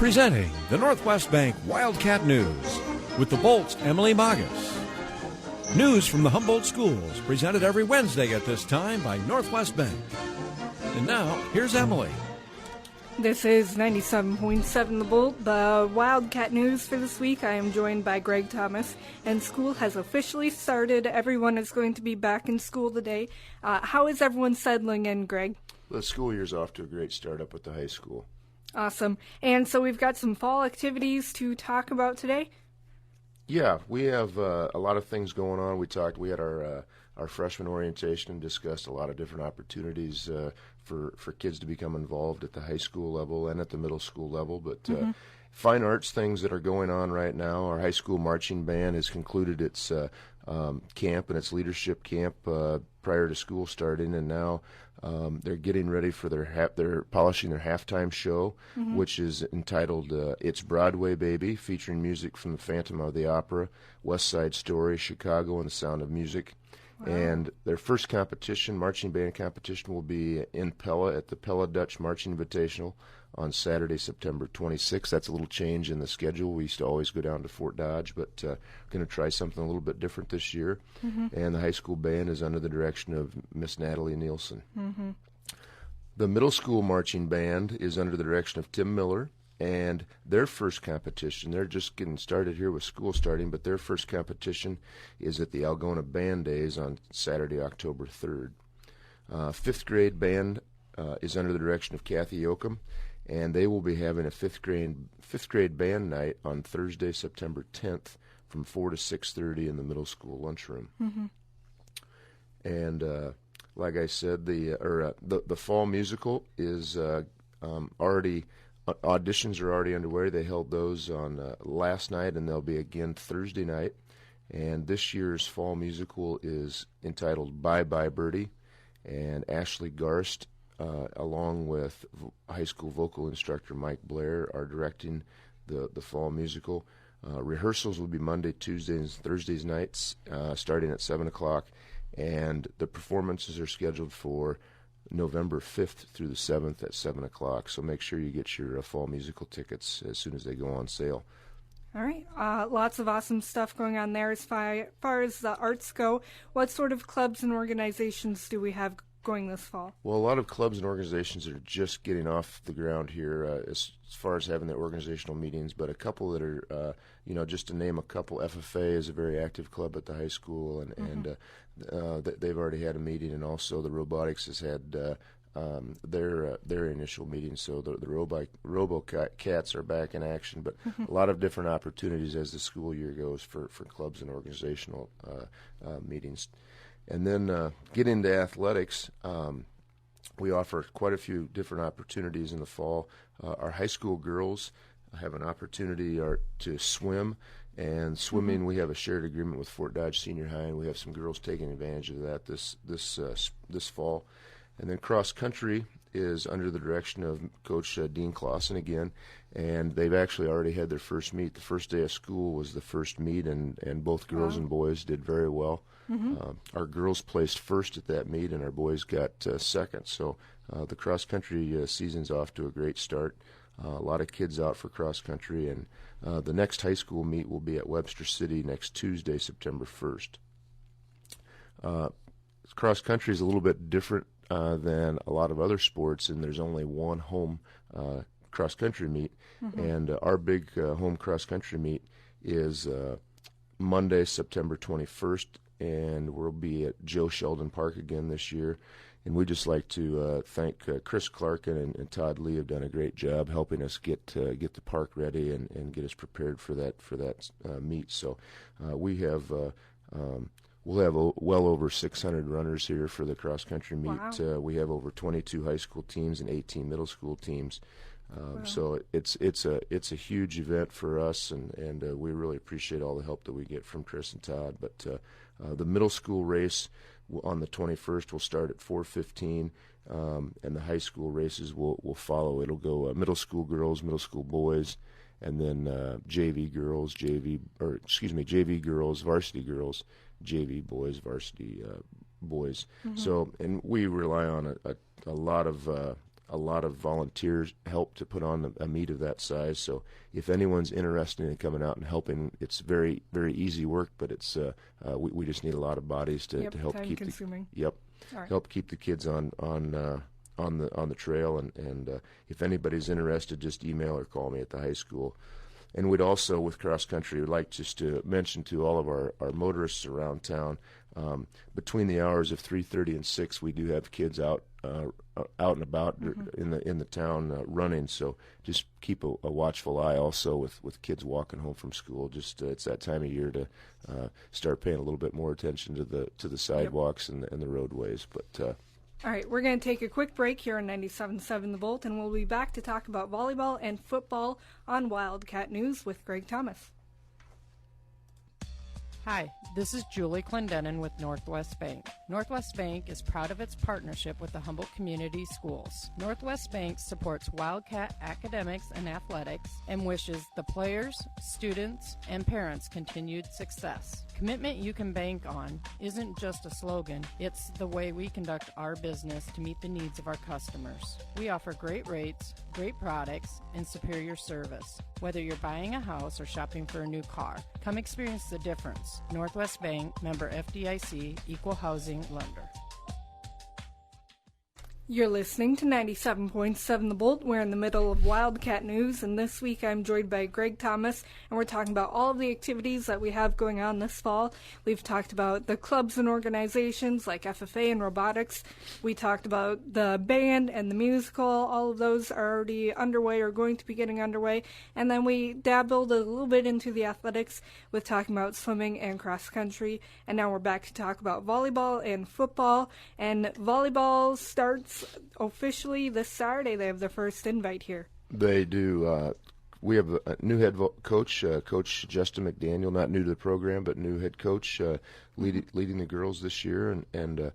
Presenting the Northwest Bank Wildcat News with the Bolt's Emily Magas. News from the Humboldt schools presented every Wednesday at this time by Northwest Bank. And now, here's Emily. This is 97.7 The Bolt, the Wildcat News for this week. I am joined by Greg Thomas, and school has officially started. Everyone is going to be back in school today. How is everyone settling in, Greg? The school year's off to a great start up at the high school. Awesome. And so we've got some fall activities to talk about today. Yeah, we have a lot of things going on. We had our freshman orientation and discussed a lot of different opportunities for kids to become involved at the high school level and at the middle school level. But fine arts things that are going on right now. Our high school marching band has concluded its camp and its leadership camp prior to school starting, and now they're getting ready for they're polishing their halftime show, which is entitled "It's Broadway Baby," featuring music from the Phantom of the Opera, West Side Story, Chicago, and The Sound of Music. Wow. And their first competition, marching band competition, will be in Pella at the Pella Dutch Marching Invitational on Saturday, September 26th. That's a little change in the schedule. We used to always go down to Fort Dodge, but going to try something a little bit different this year. And the high school band is under the direction of Miss Natalie Nielsen. The middle school marching band is under the direction of Tim Miller, and their first competition, they're just getting started here with school starting, but their first competition is at the Algona Band Days on Saturday, October 3rd. Fifth grade band is under the direction of Kathy Yoakum, and they will be having a fifth grade band night on Thursday, September 10th from 4 to 6:30 in the middle school lunchroom. And like I said, the fall musical is already auditions are already underway. They held those on last night, and they'll be again Thursday night. And this year's fall musical is entitled "Bye Bye Birdie," and Ashley Garst, along with high school vocal instructor Mike Blair, are directing the fall musical. Rehearsals will be Monday, Tuesdays, and Thursdays nights, starting at 7 o'clock, and the performances are scheduled for November 5th through the 7th at 7 o'clock. So make sure you get your fall musical tickets as soon as they go on sale. All right. Lots of awesome stuff going on there. As far as the arts go, what sort of clubs and organizations do we have going this fall? Well, a lot of clubs and organizations are just getting off the ground here as far as having their organizational meetings, but a couple that are, just to name a couple, FFA is a very active club at the high school, and they've already had a meeting, and also the Robotics has had their initial meeting, so the RoboCats are back in action, but a lot of different opportunities as the school year goes for clubs and organizational meetings. And then get into athletics. We offer quite a few different opportunities in the fall. Our high school girls have an opportunity to swim, and swimming we have a shared agreement with Fort Dodge Senior High, and we have some girls taking advantage of that this fall. And then cross country is under the direction of Coach Dean Clausen again, and they've actually already had their first meet. The first day of school was the first meet, and both girls and boys did very well. Our girls placed first at that meet, and our boys got second. So the cross country season's off to a great start. A lot of kids out for cross country, and the next high school meet will be at Webster City next Tuesday, September 1st. Cross country is a little bit different than a lot of other sports, and there's only one home cross country meet, and our big home cross country meet is Monday, September 21st, and we'll be at Joe Sheldon Park again this year. And we'd just like to thank Chris Clarkin and Todd Lee have done a great job helping us get the park ready and get us prepared for that meet. So we'll have well over 600 runners here for the cross country meet. Wow. We have over 22 high school teams and 18 middle school teams. Wow. So it's a huge event for us, and we really appreciate all the help that we get from Chris and Todd. But the middle school race on the 21st will start at 4:15, and the high school races will follow. It'll go middle school girls, middle school boys, and then JV girls, JV girls, varsity girls, JV boys, varsity boys. So, and we rely on a lot of a lot of volunteers help to put on a meet of that size. So if anyone's interested in coming out and helping, it's very, very easy work, but it's we just need a lot of bodies to help time keep consuming. Help keep the kids on the trail. And if anybody's interested, just email or call me at the high school. And we'd also, with cross country, would like just to mention to all of our motorists around town, between the hours of 3:30 and 6, we do have kids out and about in the town running. So just keep a watchful eye also with kids walking home from school. Just it's that time of year to start paying a little bit more attention to the sidewalks and the roadways. But all right, we're going to take a quick break here on 97.7 The Volt, and we'll be back to talk about volleyball and football on Wildcat News with Greg Thomas. Hi, this is Julie Clendenin with Northwest Bank. Northwest Bank is proud of its partnership with the Humboldt Community Schools. Northwest Bank supports Wildcat academics and athletics and wishes the players, students, and parents continued success. Commitment you can bank on isn't just a slogan, it's the way we conduct our business to meet the needs of our customers. We offer great rates, great products, and superior service. Whether you're buying a house or shopping for a new car, come experience the difference. Northwest Bank, member FDIC, equal housing lender. You're listening to 97.7 The Bolt. We're in the middle of Wildcat News, and this week I'm joined by Greg Thomas, and we're talking about all of the activities that we have going on this fall. We've talked about the clubs and organizations like FFA and robotics. We talked about the band and the musical. All of those are already underway or going to be getting underway. And then we dabbled a little bit into the athletics with talking about swimming and cross country. And now we're back to talk about volleyball and football. And volleyball starts officially this Saturday. They have their first invite here. They do. We have a new head coach, Coach Justin McDaniel, not new to the program, but new head coach leading the girls this year. And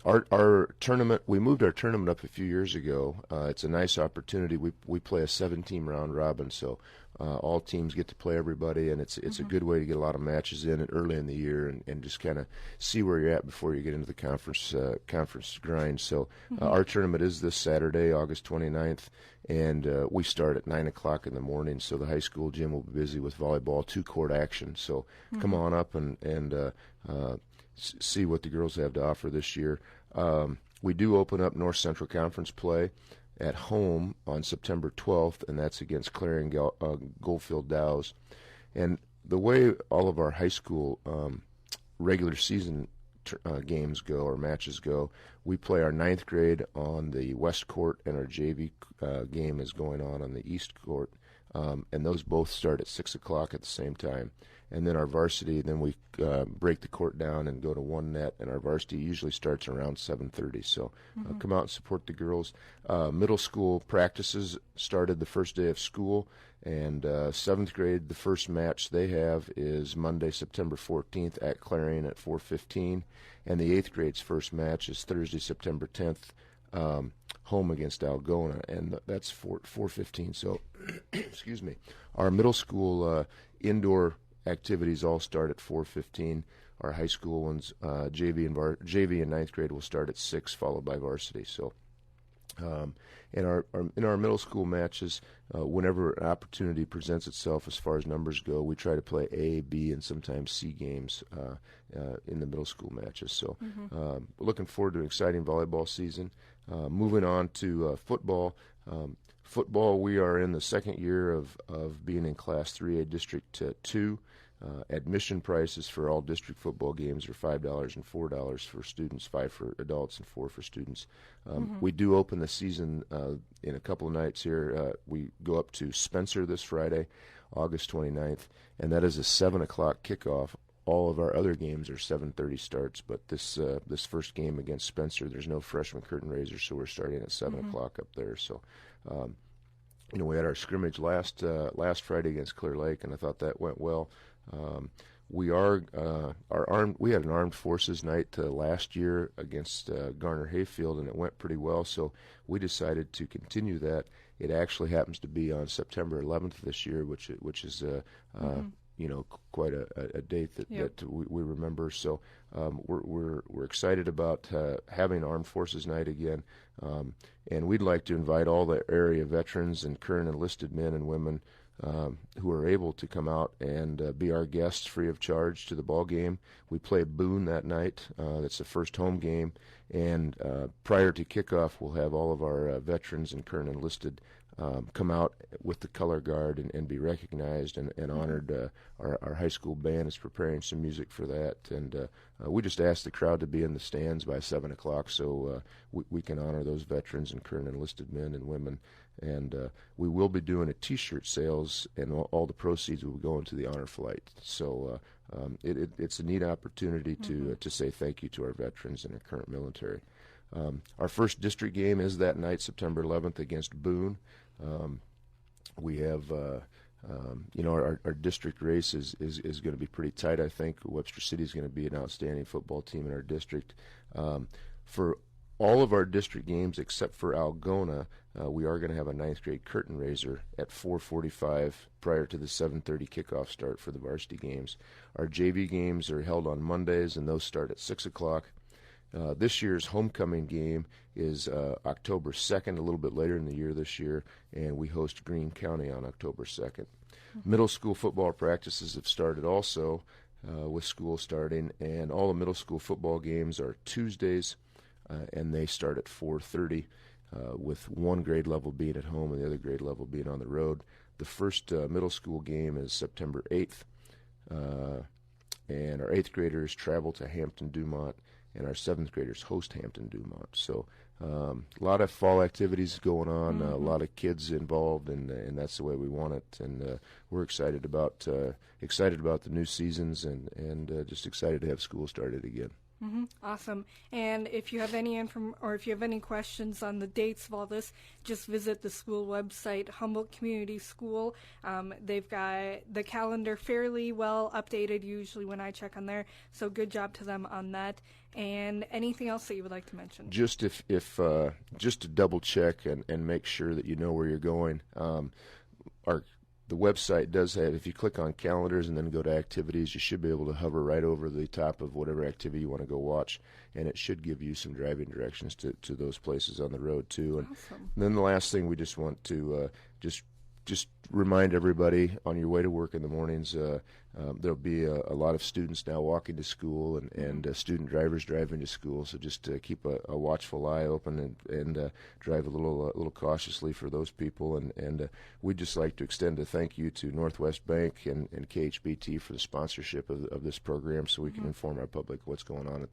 our tournament, we moved our tournament up a few years ago. It's a nice opportunity. We play a 7-team round robin, so all teams get to play everybody, and it's a good way to get a lot of matches in early in the year and just kind of see where you're at before you get into the conference grind. So our tournament is this Saturday, August 29th, and we start at 9 o'clock in the morning, so the high school gym will be busy with volleyball, 2-court action. So come on up and see what the girls have to offer this year. We do open up North Central Conference play at home on September 12th, and that's against Clarion Goldfield Dows. And the way all of our high school regular season games go or matches go, we play our 9th grade on the west court, and our JV game is going on the east court. And those both start at 6 o'clock at the same time. And then our varsity, then we break the court down and go to one net, and our varsity usually starts around 7:30. So come out and support the girls. Middle school practices started the first day of school, and 7th grade, the first match they have is Monday, September 14th at Clarion at 4:15, and the 8th grade's first match is Thursday, September 10th, home against Algona, and that's 4:15. So, excuse me, our middle school indoor activities all start at 4:15. Our high school ones, JV and 9th grade, will start at 6, followed by varsity. So, in our middle school matches, whenever an opportunity presents itself as far as numbers go, we try to play A, B, and sometimes C games in the middle school matches. So, looking forward to an exciting volleyball season. Moving on to football. Football, we are in the second year of being in Class 3A District 2. Admission prices for all district football games are $5 and $4 for students, $5 for adults and $4 for students. We do open the season in a couple of nights here. We go up to Spencer this Friday, August 29th, and that is a 7 o'clock kickoff. All of our other games are 7:30 starts, but this first game against Spencer, there's no freshman curtain raiser, so we're starting at 7 o'clock up there. So, we had our scrimmage last Friday against Clear Lake, and I thought that went well. We had an armed forces night last year against Garner Hayfield, and it went pretty well. So we decided to continue that. It actually happens to be on September 11th this year, which is quite a date that we remember. So we're excited about having Armed Forces Night again, and we'd like to invite all the area veterans and current enlisted men and women who are able to come out and be our guests free of charge to the ball game. We play Boone that night. That's the first home game, and prior to kickoff, we'll have all of our veterans and current enlisted come out with the color guard and be recognized and honored. Our high school band is preparing some music for that, and we just ask the crowd to be in the stands by 7 o'clock so we can honor those veterans and current enlisted men and women. And we will be doing a T-shirt sales, and all the proceeds will go into the honor flight. So it's a neat opportunity to say thank you to our veterans and our current military. Our first district game is that night, September 11th, against Boone. We have, our district race is going to be pretty tight, I think. Webster City is going to be an outstanding football team in our district. For all of our district games except for Algona, we are going to have a 9th grade curtain raiser at 4:45 prior to the 7:30 kickoff start for the varsity games. Our JV games are held on Mondays, and those start at 6 o'clock. This year's homecoming game is October 2nd, a little bit later in the year this year, and we host Greene County on October 2nd. Middle school football practices have started also with school starting, and all the middle school football games are Tuesdays, and they start at 4:30, with one grade level being at home and the other grade level being on the road. The first middle school game is September 8th, and our 8th graders travel to Hampton-Dumont, and our 7th graders host Hampton-Dumont. So a lot of fall activities going on, a lot of kids involved, and that's the way we want it. And we're excited about the new seasons, and just excited to have school started again. Awesome. And if you have any if you have any questions on the dates of all this, just visit the school website, Humboldt Community School. They've got the calendar fairly well updated usually when I check on there. So good job to them on that. And anything else that you would like to mention? Just if just to double check and make sure that you know where you're going. The website does have, if you click on calendars and then go to activities, you should be able to hover right over the top of whatever activity you want to go watch, and it should give you some driving directions to those places on the road too. And Awesome. then the last thing, we just want to just remind everybody on your way to work in the mornings, there'll be a lot of students now walking to school and student drivers driving to school. So just keep a watchful eye open and drive a little cautiously for those people. And we'd just like to extend a thank you to Northwest Bank and KHBT for the sponsorship of this program, so we can inform our public what's going on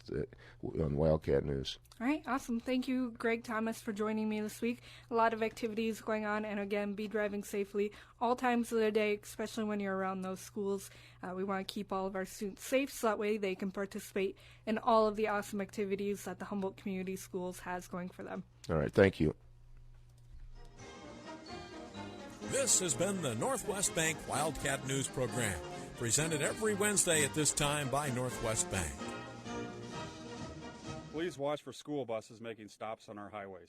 on Wildcat News. All right, awesome. Thank you, Greg Thomas, for joining me this week. A lot of activities going on, and again, be driving safely all times of the day, especially when you're around those schools. We want to keep all of our students safe so that way they can participate in all of the awesome activities that the Humboldt Community Schools has going for them. All right, thank you. This has been the Northwest Bank Wildcat News Program, presented every Wednesday at this time by Northwest Bank. Please watch for school buses making stops on our highways.